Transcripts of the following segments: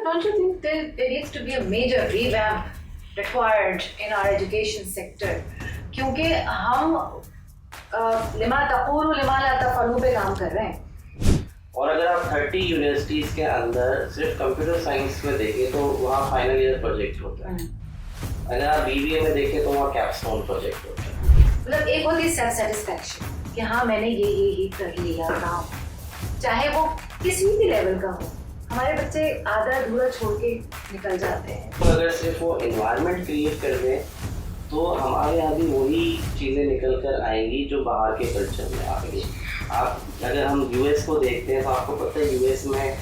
don't you think there needs to be a major revamp required in our education sector? क्योंकि हम lima तक़ूलु lima ला तफ़अलू पे काम कर रहे हैं। और अगर आप 30 यूनिवर्सिटीज़ के अंदर सिर्फ कंप्यूटर साइंस में देखें तो वहाँ फाइनल ईयर प्रोजेक्ट होता है। अगर आप BBA में देखें तो वहाँ कैपस्टोन प्रोजेक्ट होता है। मतलब एक होती है सेल्फ सेटिस्फैक्शन कि हाँ मैंने ये कर लिया काम, चाहे वो किसी भी लेवल का हो। हमारे बच्चे आधा अधूरा छोड़ के निकल जाते हैं। तो अगर सिर्फ वो एनवायरनमेंट क्रिएट कर दें तो हमारे यहाँ भी वही चीज़ें निकल कर आएंगी जो बाहर के कल्चर में आ गई। आप अगर हम US को देखते हैं तो आपको पता है US में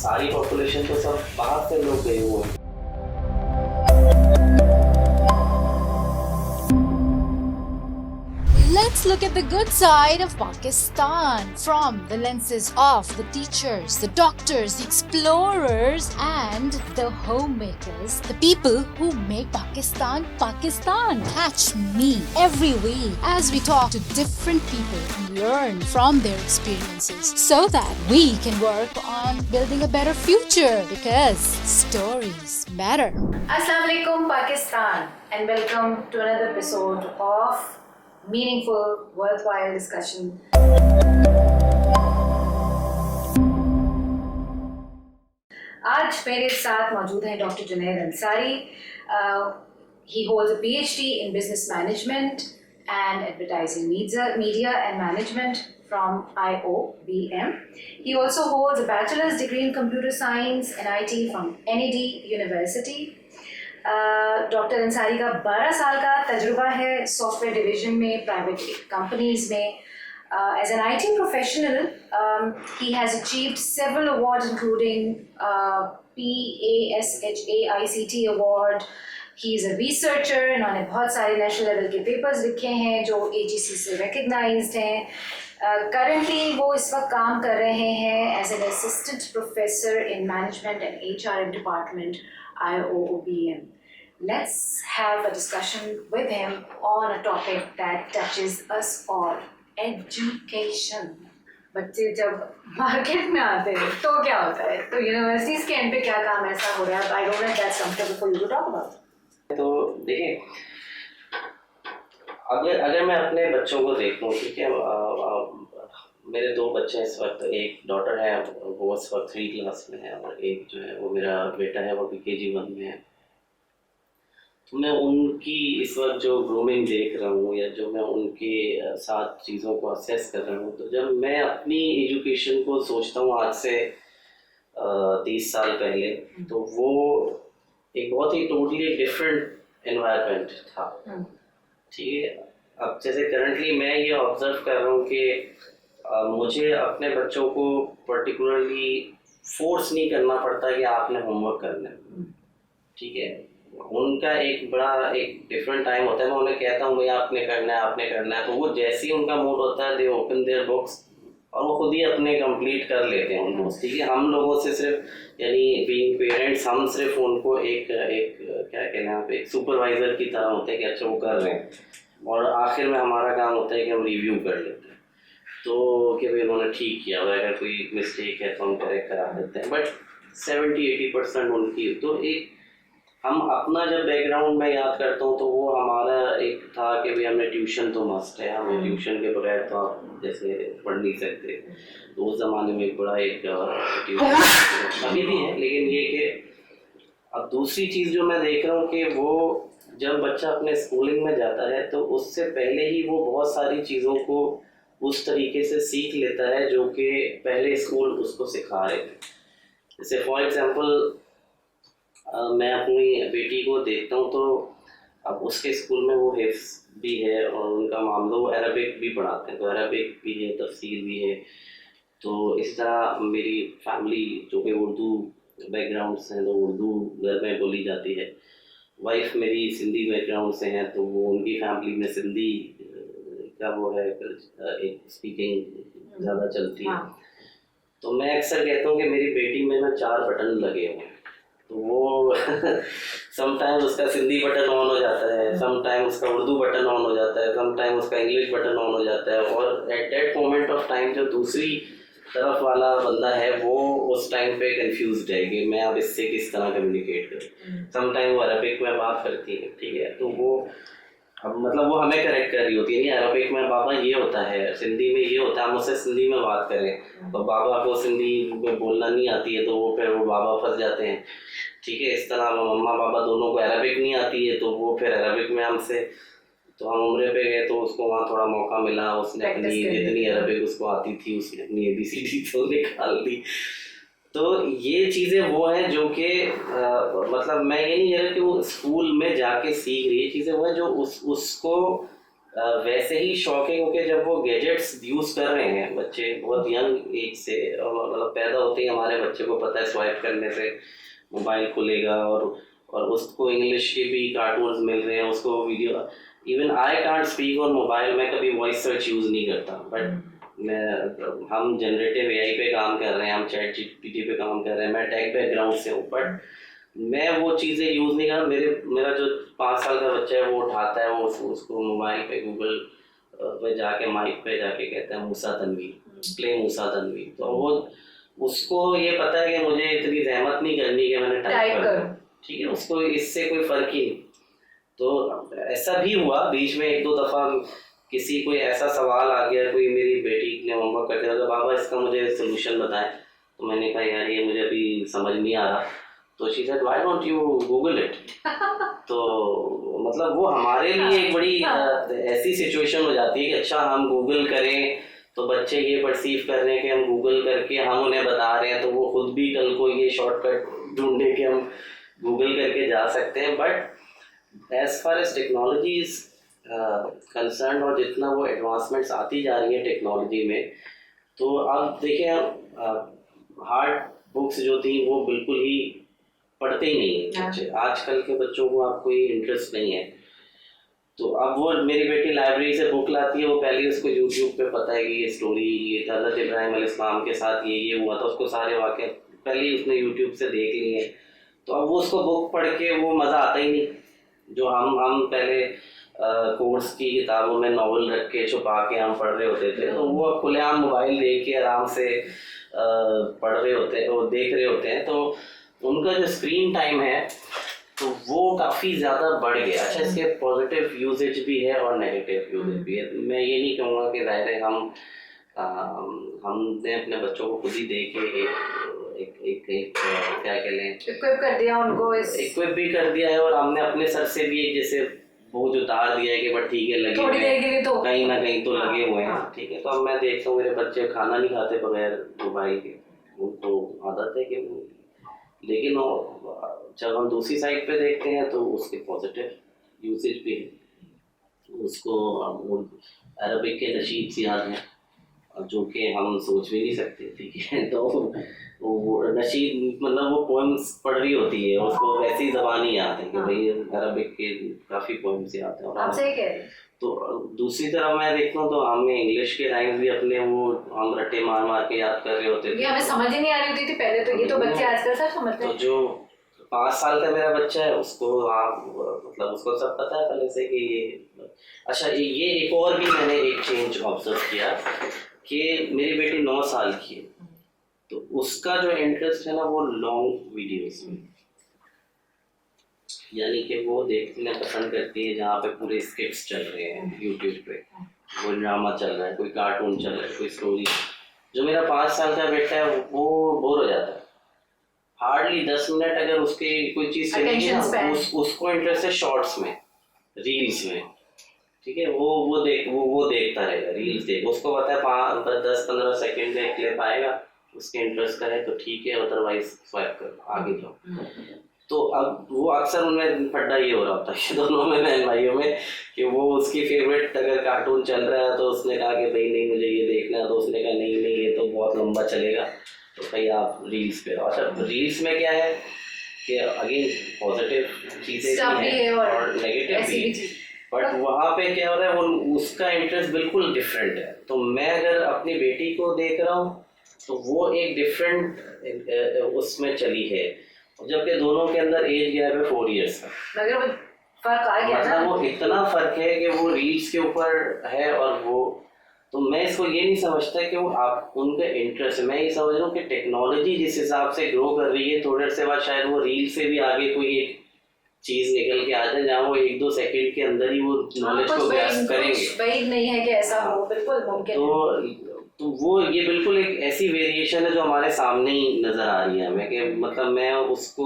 सारी पॉपुलेशन तो सब बाहर से लोग गए हुए हैं। Let's look at the good side of Pakistan from the lenses of the teachers, the doctors, the explorers and the homemakers, the people who make Pakistan Pakistan. Catch me every week as we talk to different people and learn from their experiences so that we can work on building a better future because stories matter. Assalamu alaikum Pakistan and welcome to another episode of meaningful, worthwhile discussion. आज मेरे साथ मौजूद हैं doctor Junaid Ansari. He holds a PhD in business management and advertising media and management from IOBM. He also holds a bachelor's degree in computer science and IT from NED University. Doctor Ansari का 12 साल का तजुर्बा है सॉफ्टवेयर डिवीजन में, private companies में. As an IT professional, he has achieved several awards including PASHA ICT award. He is a researcher, इन्होंने बहुत सारे नेशनल लेवल के पेपर्स लिखे हैं जो AGC से recognized हैं. Currently वो इस वक्त काम कर रहे हैं as an assistant professor in management and HRM department IOBM. Let's have a discussion with him on a topic that touches us all, education. बच्चे जब मार्केट में आते हैं तो क्या होता है, तो यूनिवर्सिटीज के एंड पे क्या काम ऐसा हो रहा है? I don't know if that's comfortable for you to talk about. तो देखिए, अगर मैं अपने बच्चों को देखूं, ठीक है, मेरे 2 बच्चे इस वक्त, एक डॉटर है वो इस वक्त 3 क्लास में है और एक जो है वो मेरा बेटा है वो भी KG1 में है. तो मैं उनकी इस वक्त जो ग्रूमिंग देख रहा हूँ या जो मैं उनके साथ चीज़ों को असेस कर रहा हूँ, तो जब मैं अपनी एजुकेशन को सोचता हूँ आज से 30 साल पहले, तो वो एक बहुत ही टोटली डिफरेंट एनवायरनमेंट था. ठीक है, अब जैसे करंटली मैं ये ऑब्जर्व कर रहा हूँ कि मुझे अपने बच्चों को पर्टिकुलरली फोर्स नहीं करना पड़ता कि आपने होमवर्क करना है. ठीक है, उनका एक बड़ा एक डिफरेंट टाइम होता है. मैं उन्हें कहता हूँ भैया आपने करना है, तो वो जैसे ही उनका मूड होता है दे ओपन देयर बुक्स और वो खुद ही अपने कंप्लीट कर लेते हैं उनको. ठीक है, हम लोगों से सिर्फ यानी बीइंग पेरेंट्स हम सिर्फ उनको एक क्या कहना है, एक सुपरवाइजर की तरह होते हैं कि अच्छा वो कर रहे हैं और आखिर में हमारा काम होता है कि हम रिव्यू कर लेते हैं तो कि भाई उन्होंने ठीक किया, अगर कोई मिस्टेक है तो हम करेक्ट करा देते हैं. बट 70-80% उनकी. तो एक हम अपना जब बैकग्राउंड में याद करता हूँ तो वो हमारा एक था कि भाई हमें ट्यूशन तो मस्ट है, हमें ट्यूशन के बगैर तो आप जैसे पढ़ नहीं सकते. तो उस ज़माने में एक बड़ा एक ट्यूशन अभी भी है. लेकिन ये कि अब दूसरी चीज़ जो मैं देख रहा हूँ कि वो जब बच्चा अपने स्कूलिंग में जाता है तो उससे पहले ही वो बहुत सारी चीज़ों को उस तरीके से सीख लेता है जो कि पहले स्कूल उसको सिखा रहे थे. जैसे फॉर एग्जांपल मैं अपनी बेटी को देखता हूँ तो अब उसके स्कूल में वो हिफ्ज़ भी है और उनका मामला वो अरबिक भी पढ़ाते हैं, तो अरबिक भी है, तफसीर भी है. तो इस तरह मेरी फैमिली जो कि उर्दू बैकग्राउंड से हैं तो उर्दू घर में बोली जाती है. वाइफ मेरी सिंधी बैकग्राउंड से हैं तो वो उनकी फैमिली में सिंधी का वो है एक स्पीकिंग ज़्यादा चलती है. तो मैं अक्सर कहता हूँ कि मेरी बेटी में ना 4 बटन लगे हुए हैं. तो वो समटाइम उसका सिंधी बटन ऑन हो जाता है, समटाइम उसका उर्दू बटन ऑन हो जाता है, समटाइम उसका इंग्लिश बटन ऑन हो जाता है. और at that moment of time जो दूसरी तरफ वाला बंदा है वो उस टाइम पे कंफ्यूज्ड है कि मैं अब इससे किस तरह कम्युनिकेट करूँ। समटाइम वो अरबिक में बात करती है, ठीक है, तो वो अब मतलब वो हमें करेक्ट कर रही होती है, नहीं अरबिक में बाबा ये होता है, सिंधी में ये होता है, हम उससे सिंधी में बात करें तो बाबा को सिंधी में बोलना नहीं आती है, तो वो फिर वो बाबा फंस जाते हैं, ठीक है। इस तरह मम्मा पापा दोनों को अरबिक नहीं आती है तो वो फिर अरबिक में हमसे, तो हम उम्रे पे गए तो उसको वहाँ थोड़ा मौका मिला, उसने अपनी जितनी अरबिक उसको आती थी उसने अपनी ABCD तो निकाल दी। तो ये चीज़ें वो हैं जो कि मतलब मैं ये नहीं कह रहा कि वो स्कूल में जाके सीख रही है, चीज़ें वो हैं जो उसको वैसे ही शौक है, क्योंकि जब वो गैजेट्स यूज़ कर रहे हैं बच्चे बहुत यंग एज से, मतलब पैदा होते ही हमारे बच्चे को पता है स्वाइप करने से मोबाइल खुलेगा, और उसको इंग्लिश के भी कार्टून्स मिल रहे हैं, उसको video, even I can't speak on mobile, मैं कभी वॉइस सर्च यूज़ नहीं करता, बट हम जनरेटिव AI पे काम कर रहे हैं, हम ChatGPT पे काम कर रहे हैं, मैं टेक बैकग्राउंड से हूँ, बट मैं वो चीज़ें यूज़ नहीं कर, मेरा जो 5 साल का बच्चा है वो उठाता है, वो उसको मोबाइल पे गूगल पे जाके माइक पे जाके कहता है मूसा तनवीर, प्ले मूसा तनवीर, तो वो उसको ये पता है कि मुझे इतनी जहमत नहीं करनी कि मैंने टाइप कर, ठीक है, उसको इससे कोई फ़र्क ही नहीं। तो ऐसा भी हुआ बीच में 1-2 दफ़ा किसी कोई ऐसा सवाल आ गया, कोई मेरी बेटी ने होमवर्क करते रहा, बाबा इसका मुझे सोल्यूशन बताएं, तो मैंने कहा यार ये मुझे अभी समझ नहीं आ रहा, तो she said why don't you Google it. तो मतलब वो हमारे लिए एक बड़ी ऐसी सिचुएशन हो जाती है कि अच्छा हम गूगल करें तो बच्चे ये परसीव कर रहे हैं कि हम गूगल करके हम उन्हें बता रहे हैं, तो वो खुद भी कल को ये शॉर्टकट ढूंढे कि हम गूगल करके जा सकते हैं। But as far as technology is concern, और जितना वो एडवांसमेंट्स आती जा रही है टेक्नोलॉजी में, तो अब देखिए हार्ड बुक्स जो थी वो बिल्कुल ही पढ़ते ही नहीं है बच्चे, आजकल के बच्चों को अब कोई इंटरेस्ट नहीं है। तो अब वो मेरी बेटी लाइब्रेरी से बुक लाती है, वो पहले उसको यूट्यूब पे पता है कि ये स्टोरी, ये हज़रत इब्राहिम अलैहिस्सलाम के साथ ये हुआ था, उसको सारे वाक़े पहले ही उसने यूट्यूब से देख लिए हैं। तो अब वो उसको बुक पढ़ के वो मज़ा आता ही नहीं, जो हम पहले कोर्स की किताबों में नॉवल रख के छुपा के हम पढ़ रहे होते थे, तो वो अब खुलेआम मोबाइल देख के आराम से पढ़ रहे होते हैं, वो देख रहे होते हैं, तो उनका जो स्क्रीन टाइम है तो वो काफ़ी ज़्यादा बढ़ गया। अच्छा, इसके पॉजिटिव यूजेज भी है और नेगेटिव यूजेज भी है। मैं ये नहीं कहूँगा कि ज़ाहिर है हमने अपने बच्चों को खुद ही दे के एक क्या कह लें, इक्विप कर दिया उनको, इक्विप भी कर दिया है, और हमने अपने सर से भी एक जैसे बोझ उतार दिया है कि बट ठीक है, लगे थोड़ी देर के लिए तो कहीं ना कहीं तो लगे हुए हैं, ठीक है। तो अब मैं देखता हूँ मेरे बच्चे खाना नहीं खाते बगैर मोबाइल के, उनको आदत है कि वो, लेकिन जब हम दूसरी साइड पे देखते हैं तो उसके पॉजिटिव यूसेज भी है। उसको अरबिक के नशीद से याद हैं जो कि हम सोच भी नहीं सकते, ठीक है। तो वो नशीद मतलब वो पोएम्स पढ़ रही होती है, उसको वैसी ज़बान ही याद है कि भाई अरबिक के काफ़ी पोएम्स याद हैं। और आप सही कह रहे हैं। तो दूसरी तरफ मैं देखता हूँ तो हमें इंग्लिश के राइम्स भी अपने वो हम रट्टे मार मार के याद कर रहे होते थे, ये हमें समझ ही नहीं आ रही होती थी पहले, तो ये तो बच्चे आजकल सब समझते हैं। तो जो 5 साल का मेरा बच्चा है उसको आप मतलब उसको सब पता है पहले से कि ये अच्छा, ये एक और भी मैंने एक चेंज ऑब्जर्व किया कि मेरी बेटी 9 साल की है, तो उसका जो इंटरेस्ट है ना वो लॉन्ग वीडियोस में, यानी कि वो देखना पसंद करती है जहाँ पे पूरे स्किट्स चल रहे हैं यूट्यूब पे, कोई ड्रामा चल रहा है, कोई कार्टून चल रहा है, कोई स्टोरी। जो मेरा 5 साल का बेटा है वो बोर हो जाता है, हार्डली 10 मिनट अगर उसकी कोई चीज़ चलेगी ना, उसको इंटरेस्ट है शॉर्ट्स में, रील्स में, ठीक है। वो देखता रहेगा, रील्स देख, उसको पता है 10-15 सेकेंड में क्लिप आएगा, उसके इंटरेस्ट का है तो ठीक है, अदरवाइज स्वाइप करो आगे जाओ। तो अब वो अक्सर उनमें फड्डा ये हो रहा होता है दोनों में बहन भाइयों में कि वो उसकी फेवरेट अगर कार्टून चल रहा है तो उसने कहा कि भाई नहीं मुझे ये देखना है, तो उसने कहा नहीं ये तो बहुत लंबा चलेगा, तो भाई आप रील्स पे। अच्छा, रील्स में क्या है कि अगेन पॉजिटिव चीज़ें भी हैं और नेगेटिव भी, बट वहाँ पे क्या हो रहा है वो उसका इंटरेस्ट बिल्कुल डिफरेंट है। तो मैं अगर अपनी बेटी को देख रहा हूँ तो वो एक डिफरेंट उसमें चली है, जबकि दोनों के अंदर एज गैप है 4 इयर्स का, मगर वो फर्क आ गया ना, मतलब वो इतना फर्क है कि वो रील्स के ऊपर है और वो तो मैं इसको ये नहीं समझता कि वो आप उनका इंटरेस्ट है, मैं ये समझ रहा हूँ कि टेक्नोलॉजी जिस हिसाब से ग्रो कर रही है, थोड़े से बाद शायद वो रील से भी आगे कोई एक चीज निकल के आ जाए जहाँ वो 1-2 सेकंड के अंदर ही वो नॉलेज को ग्रैस्प करेंगे। वही नहीं है कि ऐसा हो, बिल्कुल मुमकिन है। तो वो ये बिल्कुल एक ऐसी वेरिएशन है जो हमारे सामने ही नजर आ रही है हमें, कि मतलब मैं उसको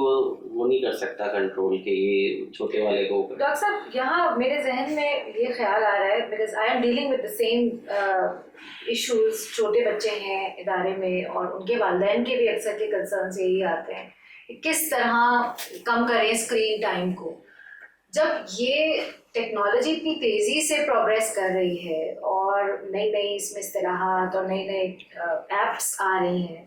वो नहीं कर सकता कंट्रोल के ये छोटे वाले को। डॉक्टर साहब, यहाँ मेरे जहन में ये ख्याल आ रहा है, because I am dealing with the same issues. छोटे बच्चे हैं इदारे में और उनके वालिदैन के भी अक्सर के कंसर्न्स यही आते हैं कि किस तरह कम करें स्क्रीन टाइम को। जब ये टेक्नोलॉजी इतनी तेज़ी से प्रोग्रेस कर रही है और नई नई इसमें इस्तिलाहात और नई नई एप्स आ रही हैं,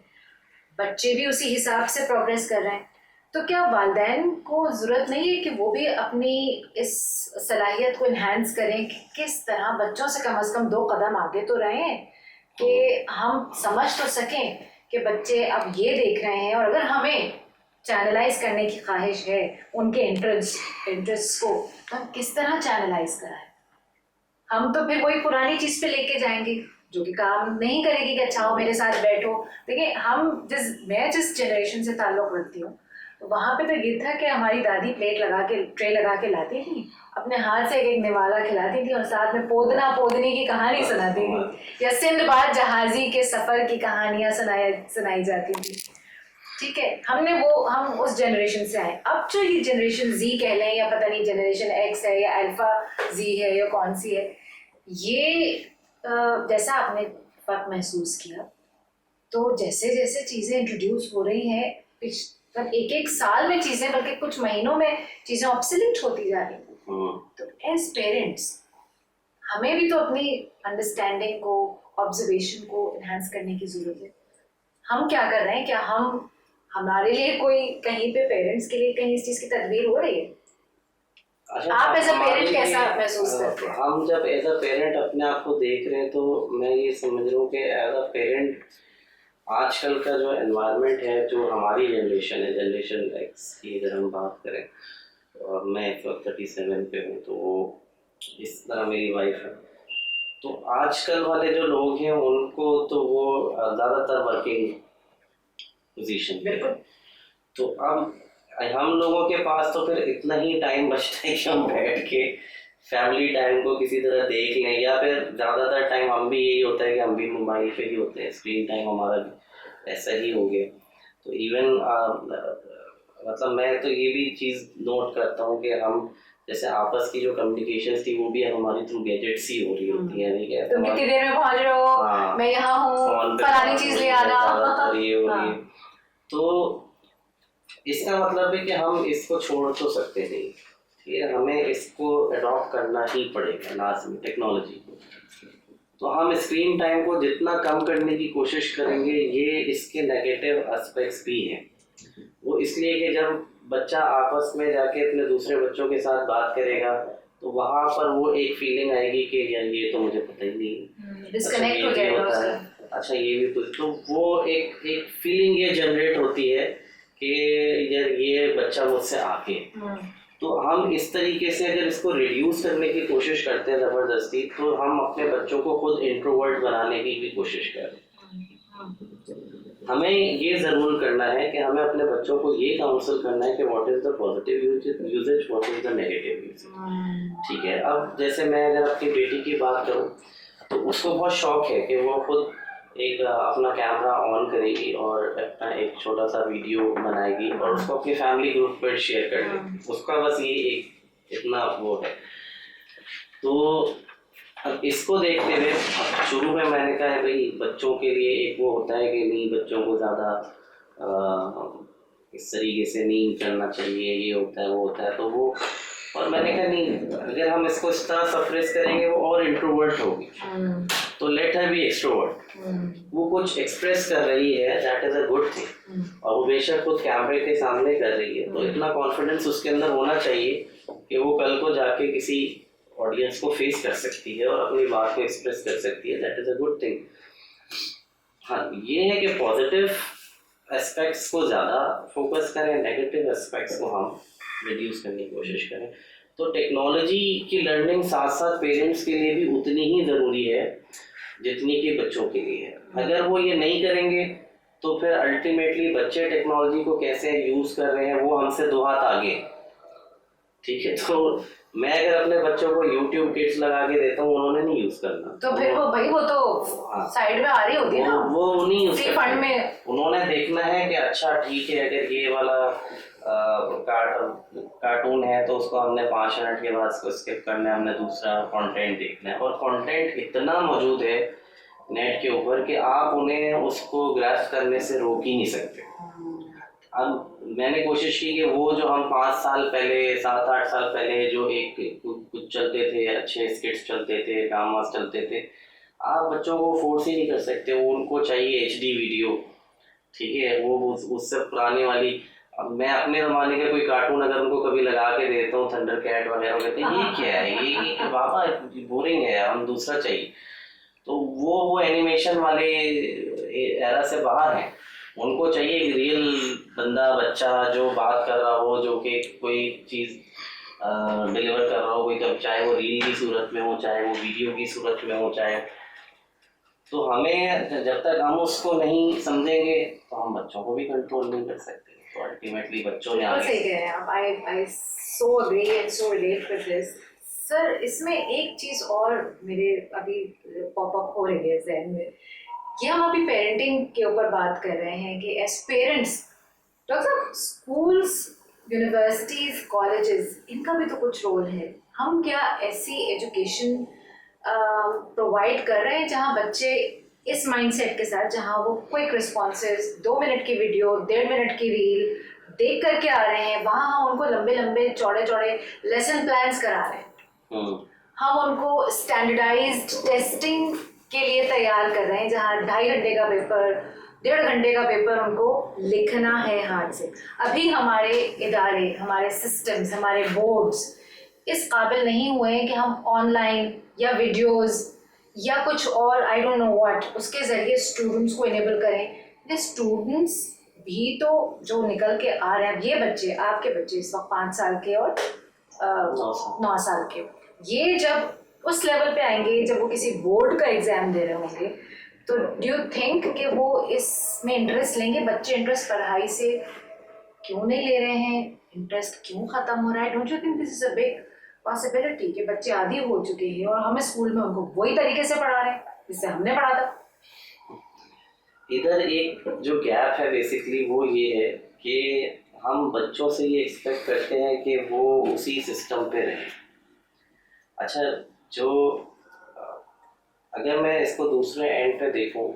बच्चे भी उसी हिसाब से प्रोग्रेस कर रहे हैं, तो क्या वालिदैन को ज़रूरत नहीं है कि वो भी अपनी इस सलाहियत को इन्हांस करें कि किस तरह बच्चों से कम 2 कदम आगे तो रहें, कि हम समझ तो सकें कि बच्चे अब ये देख रहे हैं और अगर हमें चैनलाइज करने की ख्वाहिश है उनके इंटरेस्ट को, तो हम किस तरह चैनलाइज कराएं। हम तो फिर वही पुरानी चीज़ पे लेके जाएंगे जो कि काम नहीं करेगी कि अच्छा हो मेरे साथ बैठो। देखिए, मैं जिस जनरेशन से ताल्लुक़ रखती हूँ, तो वहाँ पे तो ये था कि हमारी दादी ट्रे लगा के लाती थी, अपने हाथ से एक निवाला खिलाती थी और साथ में पोदनी की कहानी सुनाती थी, या सिंदबाद जहाज़ी के सफ़र की कहानियाँ सुनाई जाती थी। ठीक है, हम उस जनरेशन से आए। अब जो ये जनरेशन Z कह लें या पता नहीं जनरेशन X है या अल्फा Z है या कौन सी है, ये जैसा आपने फर्क महसूस किया, तो जैसे जैसे चीज़ें इंट्रोड्यूस हो रही हैं, मतलब एक साल में चीज़ें, बल्कि कुछ महीनों में चीज़ें ऑब्सोलीट होती जा रही हैं। तो एज पेरेंट्स हमें भी तो अपनी अंडरस्टैंडिंग को, ऑब्जर्वेशन को इन्हांस करने की ज़रूरत है। हम क्या कर रहे हैं? क्या हमारे लिए कोई कहीं पे पेरेंट्स के लिए कहीं इस चीज़ की तदबीर हो रही है? अच्छा, आप एज अ पेरेंट कैसा महसूस करते हैं? हम जब एज अ पेरेंट अपने आप को देख रहे हैं, तो मैं ये समझ रहा हूँ कि एज अ पेरेंट आजकल का जो एनवायरनमेंट है, जो हमारी जनरेशन है, जनरेशन X की अगर हम बात करें, और मैं इस वक्त 37 पे हूँ, तो वो इस तरह मेरी वाइफ है, तो आजकल वाले जो लोग हैं उनको तो वो ज़्यादातर वर्किंग पोजीशन पे है। तो अब हम लोगों के पास तो फिर इतना ही टाइम बचता है कि हम बैठ के फैमिली टाइम को किसी तरह देख लें, या फिर ज़्यादातर टाइम हम भी यही होता है कि हम भी मोबाइल पे ही होते हैं, स्क्रीन टाइम हमारा भी ऐसा ही हो गया। तो इवन मतलब मैं तो ये भी चीज़ नोट करता हूँ कि हम जैसे आपस की जो कम्युनिकेशंस थी वो भी हमारी थ्रू गैजेट्स ही हो रही होती है, नहीं क्या तुम कितनी देर में पहुँच रहे हो, हाँ, मैं यहाँ हूँ, फलानी चीज़ ले आना, ये हो रही है। तो इसका मतलब है कि हम इसको छोड़ तो सकते नहीं, ठीक है, हमें इसको अडॉप्ट करना ही पड़ेगा लाजमी टेक्नोलॉजी को। तो हम स्क्रीन टाइम को जितना कम करने की कोशिश करेंगे, ये इसके नेगेटिव एस्पेक्ट्स भी हैं। वो इसलिए कि जब बच्चा आपस में जाके अपने दूसरे बच्चों के साथ बात करेगा, तो वहाँ पर वो एक फीलिंग आएगी कि यार ये तो मुझे पता ही नहीं, डिस्कनेक्ट हो जाएगा उसका। अच्छा ये भी कुछ, तो वो एक फीलिंग ये जनरेट होती है कि यार ये बच्चा मुझसे आगे। तो हम इस तरीके से अगर इसको रिड्यूस करने की कोशिश करते हैं ज़बरदस्ती, तो हम अपने बच्चों को खुद इंट्रोवर्ट बनाने की भी कोशिश करें। हमें ये ज़रूर करना है कि हमें अपने बच्चों को ये काउंसल करना है कि what is the positive usages, what is the negative usages. ठीक है, अब जैसे मैं अगर अपनी बेटी की बात करूँ, तो उसको बहुत शौक है कि वो खुद एक अपना कैमरा ऑन करेगी और अपना एक छोटा सा वीडियो बनाएगी और उसको अपनी फैमिली ग्रुप पर शेयर कर देगी। उसका बस ये एक इतना वो है। तो अब इसको देखते हुए शुरू में मैंने कहा है भाई बच्चों के लिए एक वो होता है कि नहीं, बच्चों को ज़्यादा इस तरीके से नहीं करना चाहिए, ये होता है वो होता है, तो वो, और मैंने कहा नहीं, अगर हम इसको इस तरह सप्रेस करेंगे वो और इंट्रोवर्ट होगी, तो लेट हर बी एक्सट्रोवर्ट। वो कुछ एक्सप्रेस कर रही है, that is a good thing, और वो बेशक खुद कैमरे के सामने कर रही है, तो इतना कॉन्फिडेंस उसके अंदर होना चाहिए कि वो कल को जाके किसी ऑडियंस को फेस कर सकती है और अपनी बात को एक्सप्रेस कर सकती है, that is a good thing. हाँ, ये है कि पॉजिटिव एस्पेक्ट्स को ज़्यादा फोकस करें, नेगेटिव एस्पेक्ट्स को हम रिड्यूस करने की कोशिश करें। तो टेक्नोलॉजी की लर्निंग साथ साथ पेरेंट्स के लिए भी उतनी ही ज़रूरी है, जितनी कि बच्चों के लिए है। अगर वो ये नहीं करेंगे तो फिर अल्टीमेटली बच्चे टेक्नोलॉजी को कैसे यूज कर रहे हैं वो हमसे 2 हाथ आगे। ठीक है, तो मैं अगर अपने बच्चों को YouTube किड्स लगा के देता हूँ, उन्होंने नहीं यूज करना। तो फिर वो भाई वो तो साइड में आ रही होती है ना, वो नहीं यूज फ्री फंड में। उन्होंने देखना है कि अच्छा ठीक है, अगर ये वाला कार्टून है तो उसको हमने 5 मिनट के बाद उसको स्किप करना है, हमने दूसरा कंटेंट देखना है। और कंटेंट इतना मौजूद है नेट के ऊपर कि आप उन्हें उसको ग्रैस्प करने से रोक ही नहीं सकते। अब मैंने कोशिश की कि वो जो हम 5 साल पहले 7-8 साल पहले जो एक कुछ चलते थे, अच्छे स्किट्स चलते थे, ड्रामास चलते थे, आप बच्चों को फोर्स ही नहीं कर सकते। वो उनको चाहिए HD वीडियो, ठीक है, वो उससे पुरानी वाली। अब मैं अपने ज़माने का कोई कार्टून अगर उनको कभी लगा के देता हूँ, थंडर कैट वगैरह, कहते हैं ये क्या है, ये बाबा बोरिंग है, हम दूसरा चाहिए। तो वो एनिमेशन वाले एरा से बाहर हैं। उनको चाहिए एक रियल बंदा, बच्चा जो बात कर रहा हो, जो कि कोई चीज़ डिलीवर कर रहा हो, कोई, चाहे वो रील की सूरत में हो, चाहे वो वीडियो की सूरत में हो, चाहे। तो हमें जब तक हम उसको नहीं समझेंगे तो हम बच्चों को भी कंट्रोल नहीं कर सकते। तो अल्टीमेटली बच्चों ने सही कह रहे हैं आप। I so agree and so relate with this. Sir, इसमें एक चीज़ और मेरे अभी पॉप अप हो रही है जहन में, कि हम अभी पेरेंटिंग के ऊपर बात कर रहे हैं कि एज पेरेंट्स, डॉक्टर साहब, स्कूल्स, यूनिवर्सिटीज़, कॉलेजेस, इनका भी तो कुछ रोल है। हम क्या ऐसी एजुकेशन प्रोवाइड कर रहे हैं जहाँ बच्चे इस माइंडसेट के साथ, जहाँ वो क्विक रिस्पॉन्सेस, 2 मिनट की वीडियो, 1.5 मिनट की रील देख करके आ रहे हैं, वहाँ हम उनको लंबे लंबे चौड़े चौड़े लेसन प्लान्स करा रहे हैं। हम उनको स्टैंडर्डाइज्ड टेस्टिंग के लिए तैयार कर रहे हैं, जहाँ 2.5 घंटे का पेपर, 1.5 घंटे का पेपर उनको लिखना है हाथ से। अभी हमारे इदारे, हमारे सिस्टम्स, हमारे बोर्ड्स इस काबिल नहीं हुए हैं कि हम ऑनलाइन या वीडियोस या कुछ और आई डोंट नो व्हाट उसके ज़रिए स्टूडेंट्स को इनेबल करें। ये स्टूडेंट्स भी तो जो निकल के आ रहे हैं, ये बच्चे, आपके बच्चे इस वक्त 5 साल के और 9 साल के, ये जब उस लेवल पे आएंगे, जब वो किसी बोर्ड का एग्ज़ाम दे रहे होंगे, तो डू यू थिंक कि वो इसमें इंटरेस्ट लेंगे? बच्चे इंटरेस्ट पढ़ाई से क्यों नहीं ले रहे हैं? इंटरेस्ट क्यों ख़त्म हो रहा है? Don't you think this is a big possibility कि बच्चे आदी हो चुके हैं और हमें स्कूल में उनको वही तरीके से पढ़ा रहे हैं जिससे हमने पढ़ा था? इधर एक जो गैप है बेसिकली वो ये है कि हम बच्चों से ये एक्सपेक्ट करते हैं कि वो उसी सिस्टम पे रहें। अच्छा, जो अगर मैं इसको दूसरे एंड पे देखूं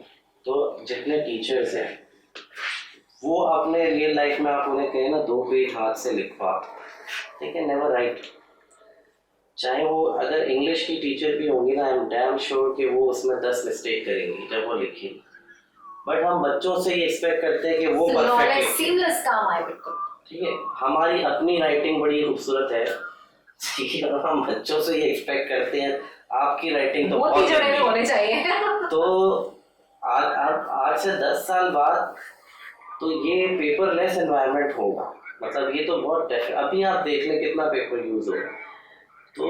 तो जितने टीचर्स हैं वो अपने रियल लाइफ में, आप उन्हें कहें ना 2 पेज हाथ से लिखवा, ठीक है, नेवर राइट। चाहे वो अगर इंग्लिश की टीचर भी होंगी ना, आई एम डैम श्योर कि वो उसमें 10 मिस्टेक करेंगी जब वो लिखेंगी। बट हम बच्चों से ये एक्सपेक्ट करते हैं कि वो परफेक्ट, सीमलेस काम आए बिल्कुल, ठीक है। हमारी अपनी राइटिंग बड़ी खूबसूरत है, ठीक है, और हम बच्चों से ये एक्सपेक्ट करते हैं आपकी राइटिंग तो बहुत जड़े होने चाहिए। तो आज से 10 साल बाद तो ये पेपरलेस एनवायरनमेंट होगा। मतलब ये तो बहुत अभी आप देख लें कितना पेपर यूज होगा। तो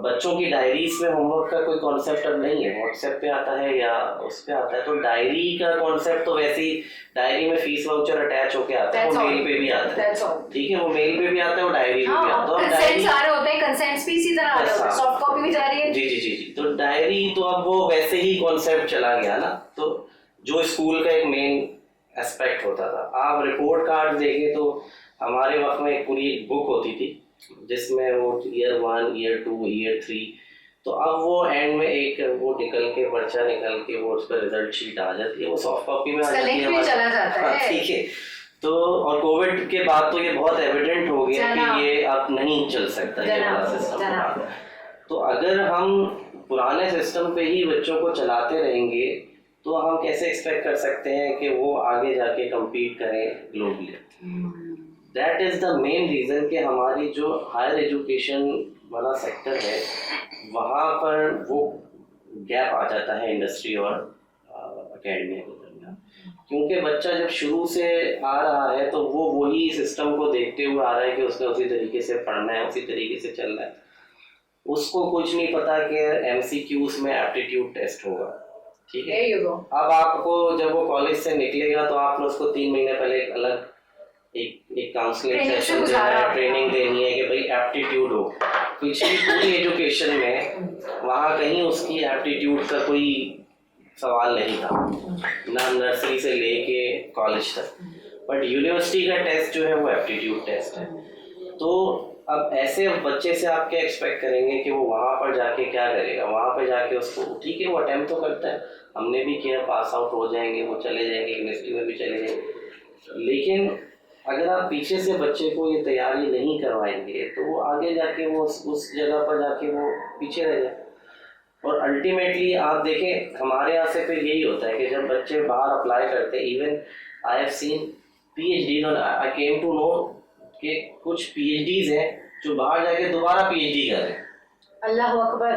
बच्चों की डायरीज में होमवर्क का कोई कॉन्सेप्ट अब नहीं है, व्हाट्सएप पे आता है या उस पे आता है। तो डायरी का कॉन्सेप्ट तो वैसे ही डायरी में फीस वाउचर अटैच होके आता है, वो मेल पे भी आता है, ठीक है, वो मेल पे भी आता है, वो डायरी पे भी आता है। कंसेंट्स आ रहे होते हैं, कंसेंट्स भी इसी तरह आ रहे होते हैं, सॉफ्ट कॉपी भी जा रही है। जी जी जी जी। तो डायरी तो अब वो वैसे ही कॉन्सेप्ट चला गया ना। तो जो स्कूल का एक मेन एस्पेक्ट होता था, आप रिपोर्ट कार्ड देखें तो हमारे वक्त में एक पूरी बुक होती थी जिसमें वो ईयर 1, ईयर 2, ईयर 3, तो अब वो एंड में एक वो निकल के पर्चा निकल के वो उस पर रिजल्ट शीट आ जाती है, वो सॉफ्ट कॉपी में आ जाती है, चला जाता है, ठीक है। तो और कोविड के बाद तो ये बहुत एविडेंट हो गया कि ये अब नहीं चल सकता ये वाला सिस्टम। तो अगर हम पुराने सिस्टम पे ही बच्चों को चलाते रहेंगे तो हम कैसे एक्सपेक्ट कर सकते हैं कि वो आगे जाके कम्पीट करें globally? That is the main reason कि हमारी जो हायर एजुकेशन वाला सेक्टर है वहाँ पर वो गैप आ जाता है इंडस्ट्री और एकेडमिया के दरमियान। क्योंकि बच्चा जब शुरू से आ रहा है तो वो वही सिस्टम को देखते हुए आ रहा है कि उसने उसी तरीके से पढ़ना है, उसी तरीके से चलना है। उसको कुछ नहीं पता कि MCQs में एप्टीट्यूड टेस्ट होगा, ठीक है। There you go. अब आपको जब वो कॉलेज से निकलेगा तो आपने उसको 3 महीने पहले एक अलग एक काउंसलिंग Training से सेशन गुजारा देना है, आपने। ट्रेनिंग देनी है कि भाई एप्टीट्यूड हो। पिछली पूरी एजुकेशन में वहाँ कहीं उसकी एप्टीट्यूड का कोई सवाल नहीं था, ना नर्सरी से लेके कॉलेज तक। बट यूनिवर्सिटी का टेस्ट जो है वो एप्टीट्यूड टेस्ट है। तो अब ऐसे बच्चे से आप क्या एक्सपेक्ट करेंगे कि वो वहाँ पर जाके क्या करेगा? वहाँ पर जाके उसको ठीक है वो अटेम्प्ट तो करता है, हमने भी किया, पास आउट हो जाएंगे, वो चले जाएंगे यूनिवर्सिटी में भी चले जाएंगे। लेकिन अगर आप पीछे से बच्चे को ये तैयारी नहीं करवाएंगे तो वो आगे जाके वो उस जगह पर जाके वो पीछे रह जाए। और अल्टीमेटली आप देखें हमारे यहाँ से फिर यही होता है कि जब बच्चे बाहर अप्लाई करते हैं, even I have seen PhD और आई केम टू नो कि कुछ PhDs हैं जो बाहर जाके दोबारा PhD कर रहे हैं। अल्लाह अकबर।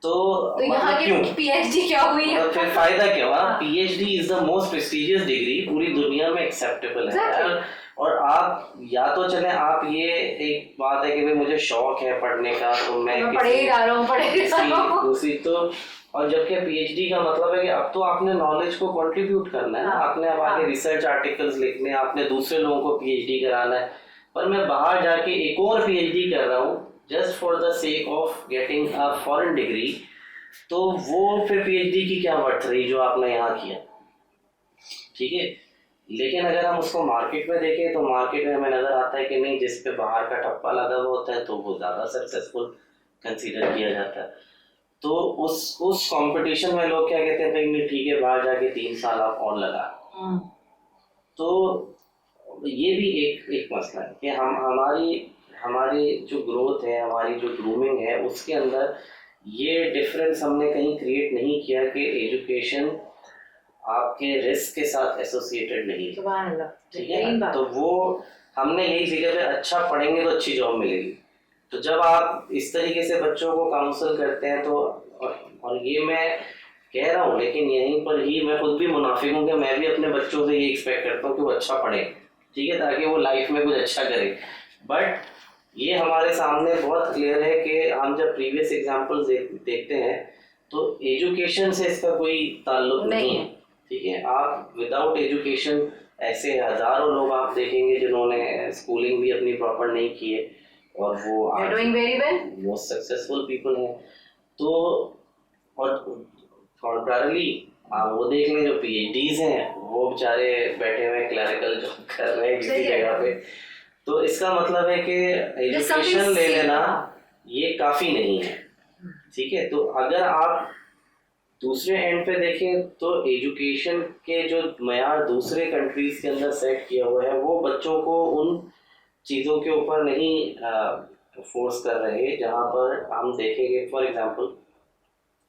तो यहाँ मतलब की क्यों? PhD क्या हुई है? तो फिर फायदा क्या हुआ? PhD is the most prestigious degree, पूरी दुनिया में एक्सेप्टेबल है। Exactly. और आप या तो चले, आप ये एक बात है कि भाई मुझे शौक है पढ़ने का तो मैं पढ़े ही जा रहा हूँ, पढ़े ही जा रहा हूँ। दूसरी तो, और जबकि PhD का मतलब है कि अब तो आपने नॉलेज को कंट्रीब्यूट करना है ना, हाँ, आपने अब आगे रिसर्च आर्टिकल्स लिखने हैं, आपने दूसरे लोगों को PhD कराना है। पर मैं बाहर जाके एक और PhD कर रहा हूँ just for the sake of getting a foreign degree, तो वो फिर PhD की क्या वर्थ रही जो आपने यहाँ किया, ठीक है। लेकिन अगर हम उसको मार्केट में देखें तो मार्केट में हमें नजर आता है कि नहीं, जिस पे बाहर का ठप्पा लगा हुआ होता है तो वो ज़्यादा सक्सेसफुल कंसीडर किया जाता है। तो उस कंपटीशन में लोग क्या कहते हैं, भाई नहीं ठीक है बाहर जाके 3 साल आप और लगा। तो ये भी एक मसला है कि हमारी जो ग्रोथ है, हमारी जो ग्रूमिंग है, उसके अंदर ये डिफरेंस हमने कहीं क्रिएट नहीं किया कि एजुकेशन आपके रिस्क के साथ एसोसिएटेड नहीं है, सुभान अल्लाह, ठीक है। तो वो हमने यही सीखा कि अच्छा पढ़ेंगे तो अच्छी जॉब मिलेगी। तो जब आप इस तरीके से बच्चों को काउंसल करते हैं तो, और ये मैं कह रहा हूँ लेकिन यहीं पर ही मैं खुद भी मुनाफिक हूँ कि मैं भी अपने बच्चों से ये एक्सपेक्ट करता हूँ कि वो अच्छा पढ़े, ठीक है, ताकि वो लाइफ में कुछ अच्छा करे। बट ये हमारे सामने बहुत क्लियर है कि हम जब प्रीवियस एग्जाम्पल्स देखते हैं तो एजुकेशन से इसका कोई ताल्लुक नहीं है, ठीक है। आप विदाउट एजुकेशन ऐसे हजारों लोग आप देखेंगे जिन्होंने स्कूलिंग भी अपनी प्रॉपर नहीं की है और वो मोस्ट सक्सेसफुल पीपल हैं। तो और कॉन्ट्रैरिली आप वो देख लें जो PhDs हैं वो बेचारे बैठे हुए क्लरिकल जॉब कर रहे हैं किसी जगह पे। तो इसका मतलब है कि एजुकेशन ले लेना ये काफ़ी नहीं है, ठीक है। तो अगर आप दूसरे एंड पे देखें तो एजुकेशन के जो मयार दूसरे कंट्रीज के अंदर सेट किया हुआ है वो बच्चों को उन चीज़ों के ऊपर नहीं फोर्स कर रहे जहाँ पर हम देखेंगे। फॉर एग्जांपल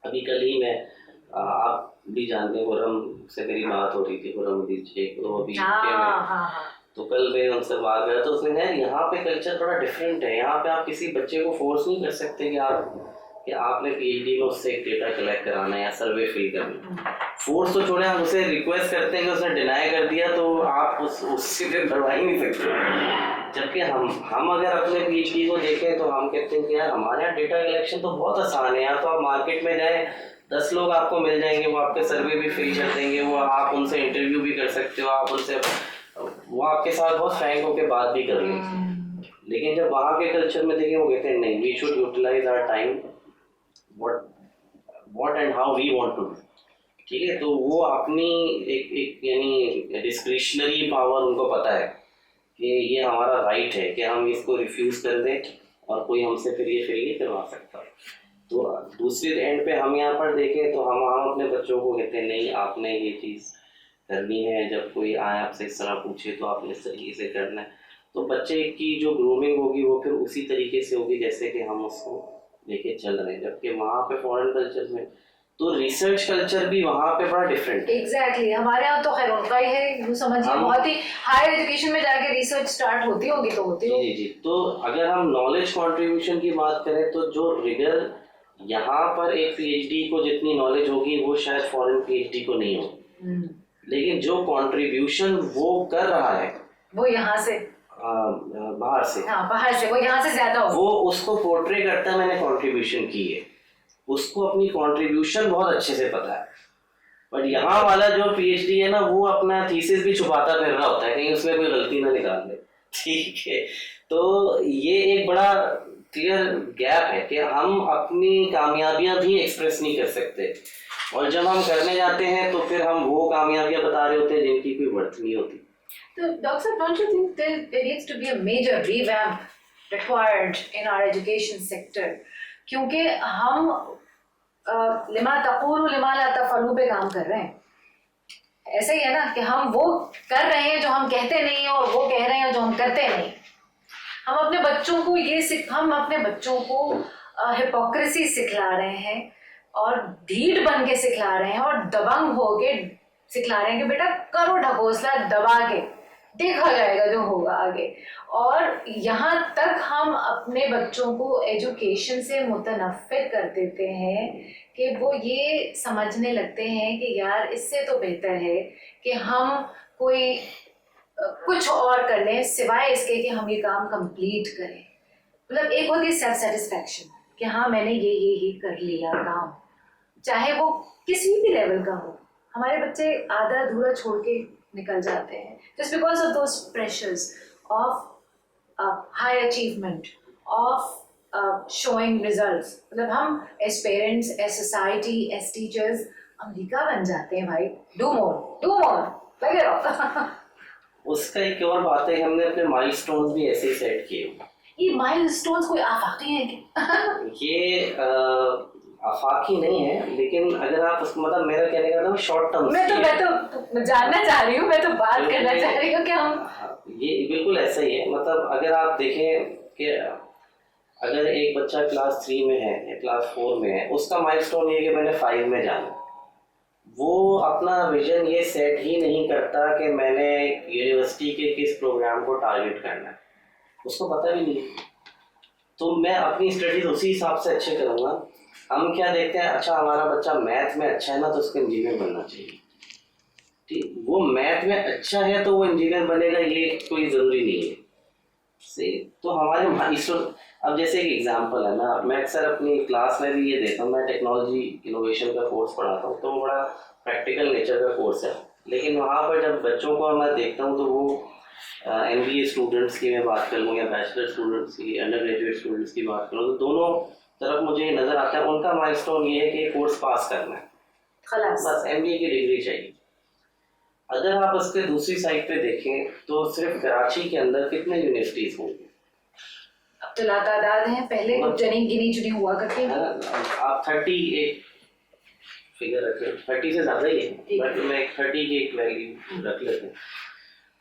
अभी कल ही मैं आप भी जानते हैं खुर्रम से मेरी बात हो रही थी, खुर्रम शेख, तो अभी तो कल मैं उनसे बात कर रहा था, उसने कहा यहाँ पे कल्चर थोड़ा डिफरेंट है, यहाँ पे आप किसी बच्चे को फोर्स नहीं कर सकते कि आपने PhD में उससे एक डेटा कलेक्ट कराना है या सर्वे फिल करना। फोर्स तो छोड़े, आप उसे रिक्वेस्ट करते हैं कि उसने डिनाई कर दिया तो आप उससे फिर करवा ही नहीं सकते। जबकि हम अगर अपने PhD को देखें तो हम कहते हैं कि यार हमारे यहाँ डेटा कलेक्शन तो बहुत आसान है, यहाँ तो आप मार्केट में जाए 10 लोग आपको मिल जाएंगे, वो आपके सर्वे भी फिल कर देंगे, वो आप उनसे इंटरव्यू भी कर सकते हो, आप उनसे वो आपके साथ बहुत फ्रैंक होकर बात भी कर लेंगे। लेकिन जब वहाँ के कल्चर में देखें वो कहते हैं नहीं, we should utilise our time what and how we want to do, ठीक है। तो वो अपनी एक यानी डिस्क्रिशनरी पावर उनको पता है कि ये हमारा राइट है कि हम इसको रिफ्यूज़ कर दें और कोई हमसे फिर ये फिल नहीं करवा सकता। तो दूसरी एंड पे हम यहाँ पर देखें तो हम अपने बच्चों को कहते हैं नहीं आपने ये चीज़ करनी है, जब कोई आए आपसे इस तरह पूछे तो आपने इस तरीके से करना है। तो बच्चे की जो ग्रूमिंग होगी वो फिर उसी तरीके से होगी जैसे कि हम उसको लेके चल रहे हैं। जबकि वहाँ पे फॉरेन कल्चर में तो रिसर्च कल्चर भी वहाँ पे बड़ा डिफरेंट है। एग्जैक्टली हमारे यहाँ तो खैर उनका ही है, यूँ समझिए बहुत ही हायर एजुकेशन में जाके रिसर्च स्टार्ट होती होगी तो होती होगी। जी। तो अगर हम नॉलेज कंट्रीब्यूशन की बात करें तो जो रिगर यहाँ पर एक PhD को जितनी नॉलेज होगी वो शायद फॉरेन PhD को नहीं होगी, लेकिन जो कंट्रीब्यूशन वो कर रहा है वो यहाँ से बाहर से, हाँ बाहर से, वो यहाँ से ज्यादा हो, वो उसको पोर्ट्रे करता है मैंने कंट्रीब्यूशन की है, उसको अपनी कंट्रीब्यूशन बहुत अच्छे से पता है। बट यहाँ वाला जो पीएचडी है ना, वो अपना थीसिस भी छुपाता फिर रहा होता है कहीं उसमें कोई गलती ना निकाल दे, ठीक है। तो ये एक बड़ा क्लियर गैप है कि हम अपनी कामयाबियां भी एक्सप्रेस नहीं कर सकते, और जब हम करने जाते हैं तो फिर हम वो कामयाबियां बता रहे होते हैं जिनकी कोई वर्थ नहीं होती। तो डॉक्टर साहब, don't you think there needs to be a major revamp required in our education sector? क्योंकि हम लिमा तक़ूलु लिमा ला तफ़अलू पे काम कर रहे हैं। ऐसा ही है ना कि हम वो कर रहे हैं जो हम कहते नहीं हैं, और वो कह रहे हैं जो हम करते नहीं। हम अपने बच्चों को हम अपने बच्चों को हिपोक्रेसी सिखला रहे हैं, और ढीठ बन के सिखला रहे हैं, और दबंग होके सिखला रहे हैं कि बेटा करो ढकोसला दबा के, देखा जाएगा जो होगा आगे। और यहाँ तक हम अपने बच्चों को एजुकेशन से मुतनफ़िर कर देते हैं कि वो ये समझने लगते हैं कि यार इससे तो बेहतर है कि हम कोई कुछ और कर लें सिवाय इसके कि हम ये काम कंप्लीट करें। मतलब एक होती है सेल्फ सेटिस्फैक्शन कि हाँ मैंने ये कर लिया काम, चाहे वो किसी भी लेवल का हो। हमारे बच्चे आधा अधूरा छोड़ के निकल जाते हैं just because of those pressures of high achievement, of showing results। मतलब हम as parents, as society, as teachers America बन जाते हैं भाई, do more लगे रहो। उसका एक और बात है कि हमने अपने माइलस्टोन्स भी ऐसे ही सेट किए। ये माइलस्टोन्स कोई आफाकी है क्या? ये आफाकी नहीं है, लेकिन अगर आप उसको, मतलब मेरा कहने का था शॉर्ट टर्म, मैं तो जानना चाह रही हूँ, मैं तो बात करना चाह रही हूँ कि हम ये बिल्कुल ऐसा ही है। मतलब अगर आप देखें कि अगर एक बच्चा क्लास 3 में है या क्लास 4 में है, उसका माइलस्टोन ये कि मैंने 5 में जाना, वो अपना विजन ये सेट ही नहीं करता कि मैंने यूनिवर्सिटी के किस प्रोग्राम को टारगेट करना है, उसको पता भी नहीं। तो मैं अपनी स्टडीज उसी हिसाब से अच्छे करूँगा। हम क्या देखते हैं, अच्छा हमारा बच्चा मैथ में अच्छा है ना तो उसको इंजीनियर बनना चाहिए, ठीक, वो मैथ में अच्छा है तो वो इंजीनियर बनेगा, ये कोई ज़रूरी नहीं है से। तो हमारे माइलस्टोन, अब जैसे एक एग्जांपल है ना, मैं अक्सर अपनी क्लास में भी ये देखता हूँ, मैं टेक्नोलॉजी इनोवेशन का कोर्स पढ़ाता हूँ, तो वो बड़ा प्रैक्टिकल नेचर का कोर्स है, लेकिन वहाँ पर जब बच्चों को मैं देखता हूँ तो वो MBA स्टूडेंट्स की मैं बात करूँ या बैचलर स्टूडेंट्स की, अंडर ग्रेजुएट स्टूडेंट्स की बात करूँ, तो दोनों तरफ मुझे नज़र आता है उनका माइलस्टोन ये है कि कोर्स पास करना है, बस MBA की डिग्री चाहिए। अगर आप उसके दूसरी साइड पे देखें तो सिर्फ कराची के अंदर कितने यूनिवर्सिटीज होंगी? अब तो लातादाद हैं, पहले कुछ गिनी चुनी हुआ करती हैं। आप 30 एक फिगर रखें, 30 से ज़्यादा ही है, बट मैं 30 की एक वैल्यू रख लेते हैं।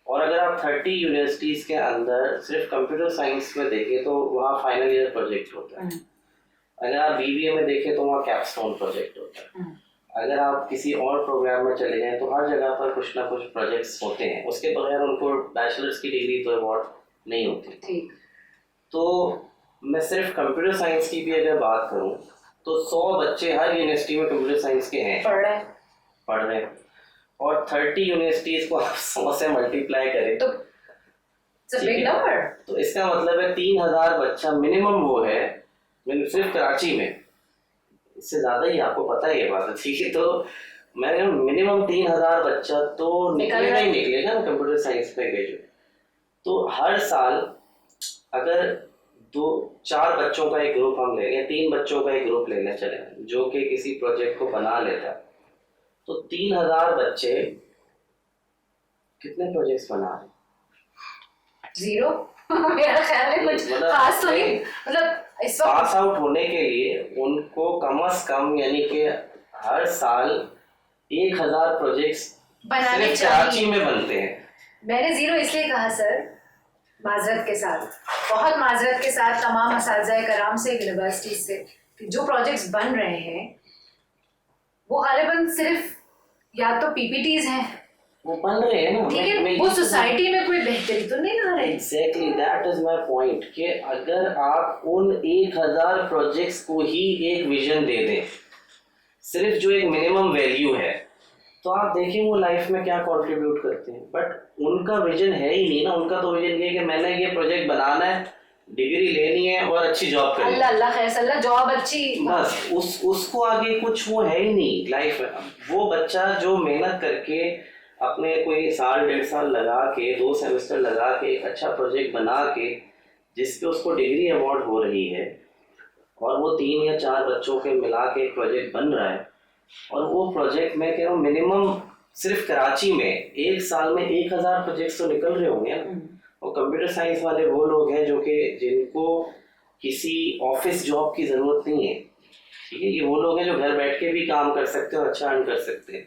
और अगर आप 30 यूनिवर्सिटीज़ के अंदर सिर्फ कंप्यूटर साइंस में देखें तो वहाँ फाइनल ईयर प्रोजेक्ट होता है। अगर आप BBA में देखें तो वहाँ कैपस्टोन प्रोजेक्ट होता है। अगर आप किसी और प्रोग्राम में चले जाएं तो हर जगह पर कुछ ना कुछ प्रोजेक्ट्स होते हैं, उसके बगैर उनको बैचलर्स की डिग्री तो अवार्ड नहीं होती। तो मैं सिर्फ कंप्यूटर साइंस की भी अगर बात करूं तो 100 बच्चे हर यूनिवर्सिटी में कंप्यूटर साइंस के हैं, पढ़ रहे हैं, और 30 यूनिवर्सिटीज को आप 100 से मल्टीप्लाई करें तो बिग नंबर। तो इसका मतलब है 3000 बच्चा मिनिमम वो है सिर्फ कराची में, इससे ज़्यादा ही आपको पता है ये बात, ठीक है। तो मैं मिनिमम 3000 बच्चा तो निकलेगा ही निकलेगा ना कंप्यूटर साइंस पे ग्रेजुएट। तो हर साल अगर 2-4 बच्चों का एक ग्रुप हम ले, या 3 बच्चों का एक ग्रुप लेने चले जो कि किसी प्रोजेक्ट को बना लेता, तो 3000 बच्चे कितने प्रोजेक्ट्स बना रहे? 0। मेरा ख्याल है कुछ खास तो नहीं। मतलब इस वक्त पास आउट होने के लिए उनको कम से कम यानी कि हर साल 1000 प्रोजेक्ट्स बनाने चाहिए, कराची में बनते हैं। मैंने 0 इसलिए कहा सर, माजरत के साथ, बहुत माजरत के साथ तमाम असातिज़ा कराम से, यूनिवर्सिटी से, कि जो प्रोजेक्ट्स बन रहे हैं वो गालिबन सिर्फ या तो PPTs हैं, वो बन रहे हैं ना, ठीक है, वो सोसाइटी में कोई बेहतरी तो नहीं ला रहे। Exactly that is my point कि अगर आप उन 1000 प्रोजेक्ट्स को ही एक विजन दे दें, सिर्फ जो एक मिनिमम वैल्यू है, तो आप देखें वो लाइफ में क्या कंट्रीब्यूट करते हैं, बट उनका विजन है ही नहीं ना। उनका तो विजन ये कि मैंने ये प्रोजेक्ट बनाना है, डिग्री लेनी है और अच्छी जॉब करनी है। अल्लाह अल्लाह खैर अल्लाह जॉब अच्छी, बस उसको आगे कुछ वो है ही नहीं लाइफ में। वो बच्चा जो मेहनत करके अपने कोई साल 1.5 साल लगा के 2 सेमेस्टर लगा के एक अच्छा प्रोजेक्ट बना के जिसपे उसको डिग्री अवार्ड हो रही है और वो 3 या 4 बच्चों के मिला के एक प्रोजेक्ट बन रहा है, और वो प्रोजेक्ट मैं कह रहा हूँ मिनिमम सिर्फ कराची में एक साल में 1000 प्रोजेक्ट्स तो निकल रहे होंगे ना। और कंप्यूटर साइंस वाले वो लोग हैं जो कि जिनको किसी ऑफिस जॉब की ज़रूरत नहीं है, ठीक है। ये वो लोग हैं जो घर बैठ के भी काम कर सकते हैं और अच्छा अर्न कर सकते हैं।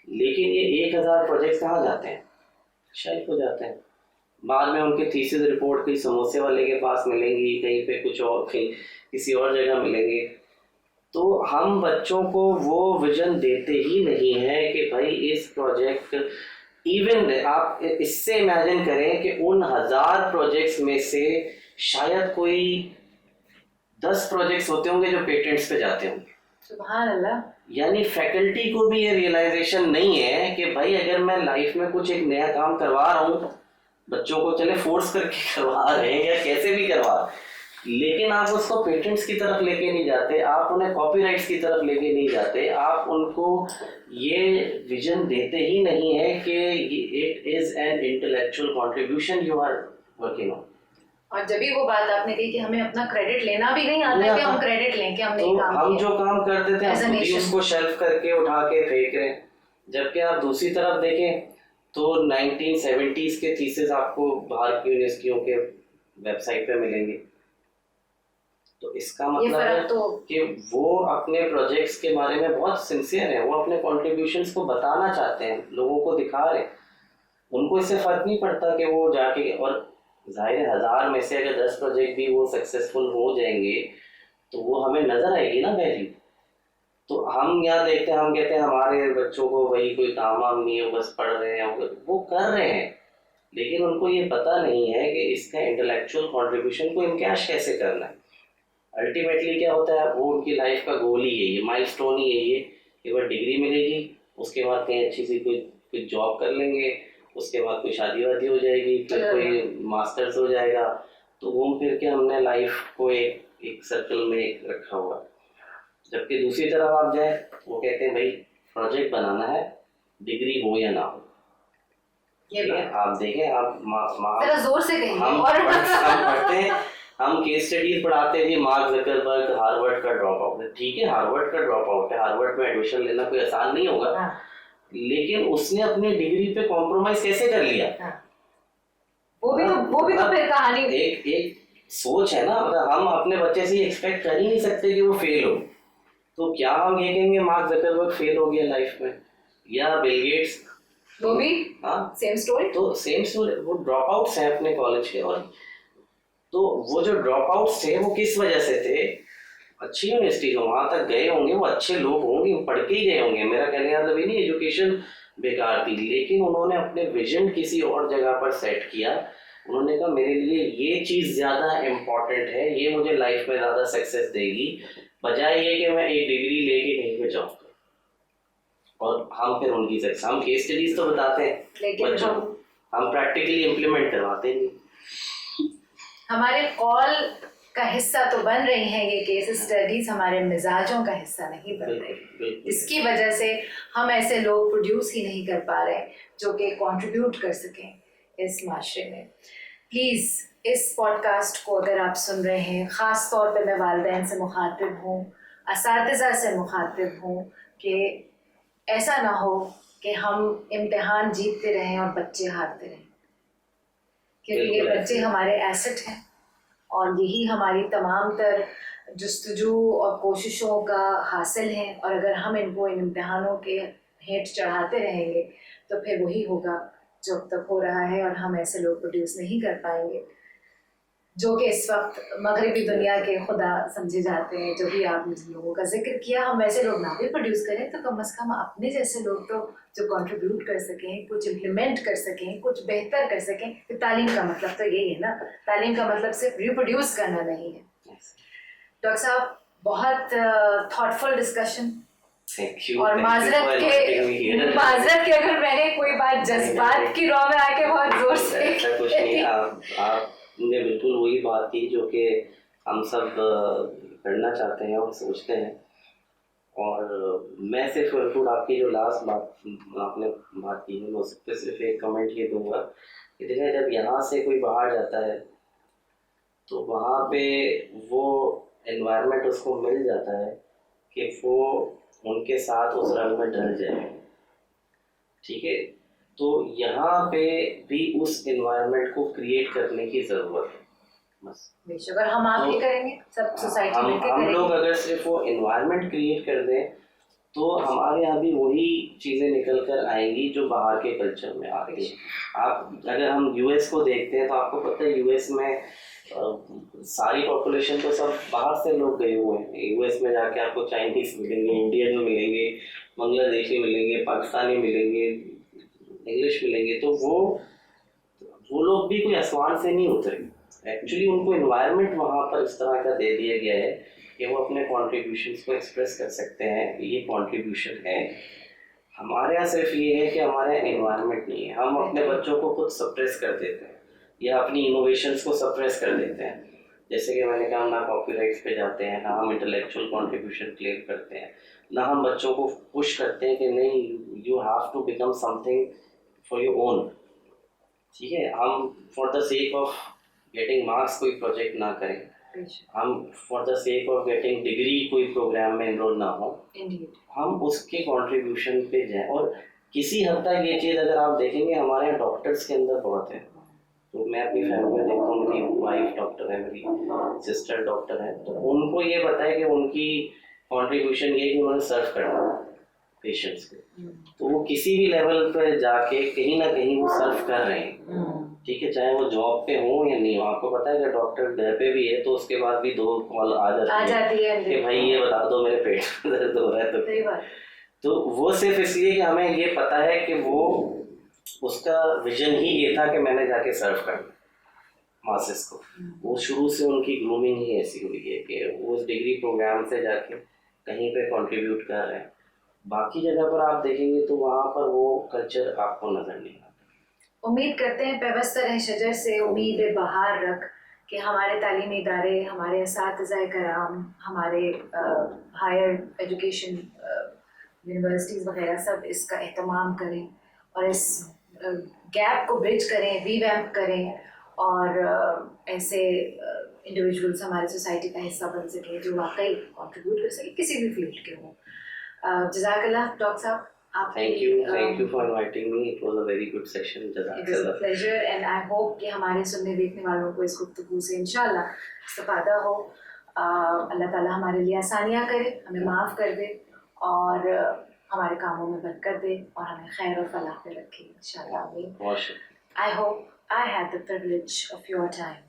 लेकिन ये 1000 प्रोजेक्ट्स कहाँ जाते हैं? शायद हो जाते हैं। बाद में उनके थीसिस रिपोर्ट कहीं समोसे वाले के पास मिलेंगी, कहीं पे कुछ और, कहीं किसी और जगह मिलेंगे। तो हम बच्चों को वो विजन देते ही नहीं है कि भाई इस प्रोजेक्ट, इवन आप इससे इमेजिन करें कि उन 1000 प्रोजेक्ट्स में से शायद कोई 10 प्रोजेक्ट्स होते होंगे जो पेटेंट्स पे जाते होंगे। सुभान अल्लाह। यानी फैकल्टी को भी ये रियलाइजेशन नहीं है कि भाई अगर मैं लाइफ में कुछ एक नया काम करवा रहा हूँ बच्चों को, चले फोर्स करके करवा रहे हैं या कैसे भी करवा, लेकिन आप उसको पेटेंट्स की तरफ लेके नहीं जाते, आप उन्हें कॉपीराइट्स की तरफ लेके नहीं जाते, आप उनको ये विजन देते ही नहीं है कि it is an intellectual contribution you are working on. और जब भी वो बात आपने कही कि हमें अपना क्रेडिट लेना भी नहीं आता कि हम क्रेडिट लें कि हमने तो काम हम किया। जो काम करते थे हम खुद ही उसको शेल्फ करके उठा के फेंक रहे हैं। जबकि आप दूसरी तरफ देखें तो 1970s के थीसिस आपको बाहर की यूनिवर्सिटियों के वेबसाइट पे मिलेंगे। तो इसका मतलब है कि वो अपने प्रोजेक्ट्स के बारे में बहुत सिंसियर हैं, वो अपने कॉन्ट्रीब्यूशंस को बताना चाहते हैं, लोगों को दिखा रहे हैं। उनको इससे फर्क नहीं पड़ता कि वो जाके, और जाहिर है 1000 में से अगर 10 प्रोजेक्ट भी वो सक्सेसफुल हो जाएंगे तो वो हमें नजर आएगी ना वैल्यू। तो हम यहाँ देखते हैं, हम कहते हैं हमारे बच्चों को वही कोई काम वाम नहीं है, बस पढ़ रहे हैं, वो कर रहे हैं, लेकिन उनको ये पता नहीं है कि इसका इंटेलेक्चुअल कॉन्ट्रीब्यूशन को इनकैश कैसे करना है। अल्टीमेटली क्या होता है, वो उनकी लाइफ का गोल ही है, ये माइलस्टोन ही है, ये एक बार डिग्री मिलेगी, उसके बाद कहीं अच्छी सी कोई जॉब कर लेंगे, उसके बाद कोई शादी वादी हो जाएगी, फिर कोई मास्टर्स हो जाएगा। तो घूम फिर के हमने लाइफ को एक सर्कल में रखा हुआ। जबकि दूसरी तरफ आप जाए, वो कहते हैं भाई प्रोजेक्ट बनाना है, डिग्री हो या ना हो। आप देखें, आप जोर से कहिए। हम पढ़ते हैं, हम केस स्टडीज पढ़ाते थे, मार्क ज़करबर्ग हार्वर्ड का ड्रॉप आउट है, ठीक है हार्वर्ड का ड्रॉप आउट है, हार्वर्ड में एडमिशन लेना कोई आसान नहीं होगा। हाँ। लेकिन उसने अपनी डिग्री पे कॉम्प्रोमाइज कैसे कर लिया? हाँ। वो भी तो फिर कहानी एक सोच है ना। मतलब हम अपने बच्चे से एक्सपेक्ट कर ही नहीं सकते कि वो फेल हो। तो क्या हम ये कहेंगे मार्क ज़करबर्ग फेल हो गया लाइफ में, या बिल गेट्स, वो भी सेम स्टोरी। तो सेम स्टोरी, वो ड्रॉप आउट्स हैं अपने कॉलेज के। और तो वो जो ड्रॉप आउट्स थे वो किस वजह से थे? अच्छी यूनिवर्सिटी वहां तक गए होंगे, वो अच्छे लोग होंगे, पढ़ के ही गए होंगे, मेरा कहने का मतलब ये नहीं एजुकेशन बेकार थी, लेकिन उन्होंने अपने विजन किसी और जगह पर सेट किया। उन्होंने कहा मेरे लिए ये चीज़ ज़्यादा इम्पोर्टेंट है, ये मुझे लाइफ में ज़्यादा सक्सेस देगी, बजाय ये कि मैं एक डिग्री लेके कहीं पे जॉब करूँ। और हम फिर उनकी सक्सेस, हम केस स्टडीज तो बताते हैं बच्चों, हम प्रैक्टिकली इम्प्लीमेंट करवाते नहीं। हमारे कॉल का हिस्सा तो बन रही हैं ये केस स्टडीज, हमारे मिजाजों का हिस्सा नहीं बन रही। इसकी वजह से हम ऐसे लोग प्रोड्यूस ही नहीं कर पा रहे जो कि कंट्रीब्यूट कर सकें इस माशरे में। प्लीज़ इस पॉडकास्ट को अगर आप सुन रहे हैं, ख़ास तौर पे मैं वालिदैन से मुखातिब हूँ, असातिज़ा से मुखातिब हूँ, कि ऐसा ना हो कि हम इम्तिहान जीतते रहें और बच्चे हारते रहें, क्योंकि ये बच्चे हमारे एसेट हैं और यही हमारी तमाम तर जुस्तजू और कोशिशों का हासिल है। और अगर हम इनको इन इम्तिहानों के हेठ चढ़ाते रहेंगे तो फिर वही होगा जो अब तक हो रहा है, और हम ऐसे लोग प्रोड्यूस नहीं कर पाएंगे जो कि इस वक्त मगरबी दुनिया के खुदा समझे जाते हैं। जो भी आपने जिन लोगों का जिक्र किया, हम ऐसे लोग ना भी प्रोड्यूस करें तो कम से कम अपने जैसे लोग तो जो कंट्रीब्यूट कर सकें, कुछ इम्प्लीमेंट कर सकें, कुछ बेहतर कर सकें। तो तालीम का मतलब तो यही है ना, तालीम का मतलब सिर्फ रिप्रोड्यूस करना नहीं है। डॉक्टर साहब, बहुत थॉटफुल डिस्कशन, थैंक यू। और माजरत के अगर मैंने कोई बात जज्बात की रॉ में आके बहुत जोर से ऐसा कुछ नहीं, आपने बिल्कुल वही बात की जो कि हम सब करना चाहते हैं और सोचते हैं। और मैं सिर्फ बिल्कुल आपकी जो लास्ट बात आपने बात की है, मैं उस पर सिर्फ एक कमेंट ये दूंगा कि देखिए, जब यहाँ से कोई बाहर जाता है तो वहाँ पे वो एनवायरनमेंट उसको मिल जाता है कि वो उनके साथ उस रंग में ढल जाए, ठीक है। तो यहाँ पे भी उस एनवायरनमेंट को क्रिएट करने की ज़रूरत है बस। बेशक हम आप ही करेंगे, सब सोसाइटी मिलकर हम करेंगे। लोग अगर सिर्फ वो एनवायरनमेंट क्रिएट कर दें तो हमारे यहाँ भी वही चीज़ें निकल कर आएंगी जो बाहर के कल्चर में आती हैं। आप अगर हम यूएस को देखते हैं तो आपको पता है यूएस में सारी पॉपुलेशन तो सब बाहर से लोग गए हुए हैं। यूएस में जाके आपको चाइनीज मिलेंगे, इंडियन मिलेंगे, बांग्लादेशी मिलेंगे, पाकिस्तानी मिलेंगे, इंग्लिश मिलेंगे। तो वो लोग भी कोई आसमान से नहीं उतरे, एक्चुअली उनको एनवायरनमेंट वहाँ पर इस तरह का दे दिया गया है कि वो अपने कॉन्ट्रीब्यूशंस को एक्सप्रेस कर सकते हैं। ये कॉन्ट्रीब्यूशन है। हमारे यहाँ सिर्फ ये है कि हमारे एनवायरनमेंट नहीं है, हम अपने बच्चों को खुद सप्रेस कर देते हैं या अपनी इनोवेशंस को सप्रेस कर देते हैं। जैसे कि मैंने कहा, ना कॉपीराइट्स पे जाते हैं, ना हम इंटेलेक्चुअल कॉन्ट्रीब्यूशन क्लेम करते हैं, ना हम बच्चों को पुश करते हैं कि नहीं you have to become something for your own, ठीक है। हम for the sake of getting marks कोई प्रोजेक्ट ना करें, हम for the sake of getting degree कोई प्रोग्राम में एनरोल ना हो, हम उसके कंट्रीब्यूशन पे जाएं। और किसी हद तक ये चीज़ अगर आप देखेंगे हमारे यहाँ डॉक्टर्स के अंदर बहुत है। तो मैं अपनी फैमिली में देखता हूँ, मेरी वाइफ डॉक्टर है, मेरी सिस्टर डॉक्टर है, तो उनको ये पता है कि उनकी कंट्रीब्यूशन ये कि उन्होंने सर्व करना पेशेंट्स को। तो वो किसी भी लेवल पर जाके कहीं ना कहीं वो सर्व कर रहे हैं, ठीक है, चाहे वो जॉब पे हो या नहीं हो। आपको पता है कि डॉक्टर घर पे भी है तो उसके बाद भी 2 कॉल आ जाती है कि भाई ये बता दो मेरे पेट में दर्द हो रहा है। तो वो सिर्फ इसलिए कि हमें ये पता है कि वो उसका विजन ही ये था कि मैंने जाके सर्व करना मासेस को। वो शुरू से उनकी ग्रूमिंग ही ऐसी हुई है कि वो उस डिग्री प्रोग्राम से जाके कहीं पे कंट्रीब्यूट कर रहे हैं। बाकी जगह पर आप देखेंगे तो वहाँ पर वो कल्चर आपको नजर नहीं आता। उम्मीद करते हैं पैवस्तर शजर से उम्मीद बहार रख कि हमारे तालीमी इदारे, हमारे असातिज़ाए कराम, हमारे हायर एजुकेशन यूनिवर्सिटीज़ वगैरह सब इसका एहतमाम करें और इस गैप को ब्रिज करें, रीवैम्प करें और ऐसे इंडिविजुअल्स हमारे सोसाइटी का हिस्सा बन सकें जो वाकई कंट्रीब्यूट कर सकें किसी भी फील्ड के हों। जज़ाकल्लाह डॉक्टर साहब, Thank you for inviting me. It was a very good session. It was a pleasure and I hope कि हमारे सुनने देखने वालों को इस गुफ्तगू से इंशाल्लाह इस्तिफादा हो। अल्लाह ताला हमारे लिए आसानियाँ करे, हमें माफ़ कर दे और हमारे कामों में बरकत दे और हमें खैर और फलाह पे रखे इंशाल्लाह। I hope I had the privilege of your time.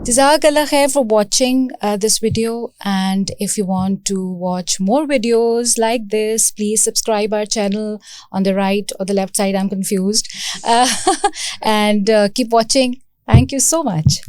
Jazakallah khair for watching this video, and if you want to watch more videos like this, please subscribe our channel on the right or the left side, I'm confused, and keep watching. Thank you so much.